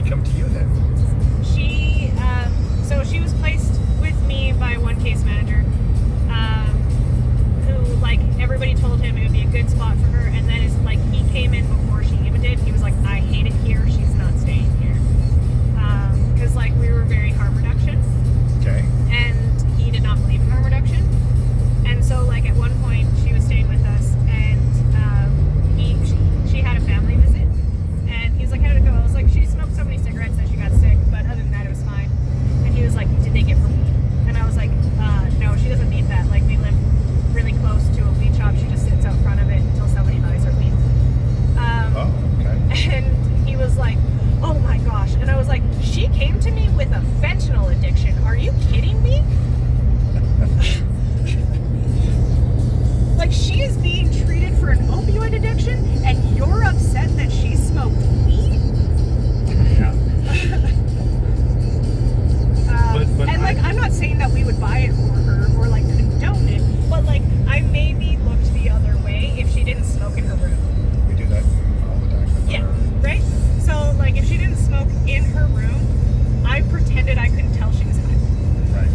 come to you then? So she was placed with me by one case manager, who, like, everybody told him it would be a good spot for her, and then it's like he came in before she even did. He was like, I hate it here, she's not staying here. Because, like, we were very harm reduction. Okay. And he did not believe in harm reduction. And so, like, at one point, she was staying with us, and she had a family visit, and he was like, how did it go? I was like, she smoked so many cigarettes that she got sick, but other than that, it was fine. And he was like, did they get her weed? And I was like, no, she doesn't need that. Like, we live really close to a weed shop. She just sits out front of it until somebody buys her weed. Okay. And he was like, oh my gosh. And I was like, she came to me with a fentanyl addiction. Are you kidding me? Like, she is being treated for an opioid addiction, and you're upset that she smoked weed? Yeah. But and, like, I'm not saying that we would buy it for her or, like, condone it, but, like, I maybe looked the other way if she didn't smoke in her room. we do that all the time. Yeah, right? So, like, if she didn't smoke in her room, I pretended I couldn't tell she was high. Right.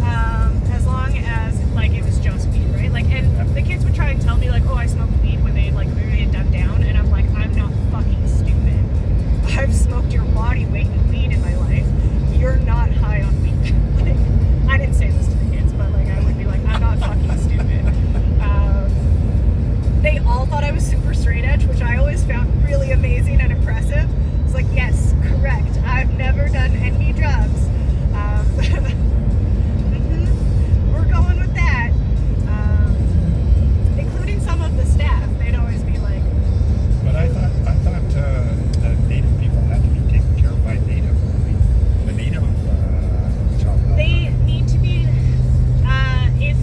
As long as, like, it was just weed, right? Like, and the kids would try and tell me, like, oh, I smoked weed when they, like, clearly had done down, and I'm like, I'm not fucking stupid. I've smoked your body weight in weed in my life. You're not high on weed. Like, I didn't say this to the kids, but, like, I would be like, I'm not fucking stupid. They all thought I was super straight edge, which I always found really amazing and impressive. It's like, yes, correct. I've never done any drugs. We're going with that. Including some of the staff. They'd always be like... But I thought Native people had to be taken care of by Native. The Native child. They need to be... if...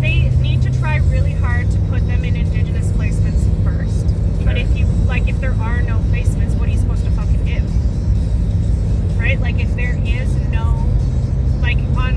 They need to try really hard to put them in Indigenous placements first. But if you... Like, if there are no placements, what are you supposed to fucking do? Right? Like, if there is no... Like, on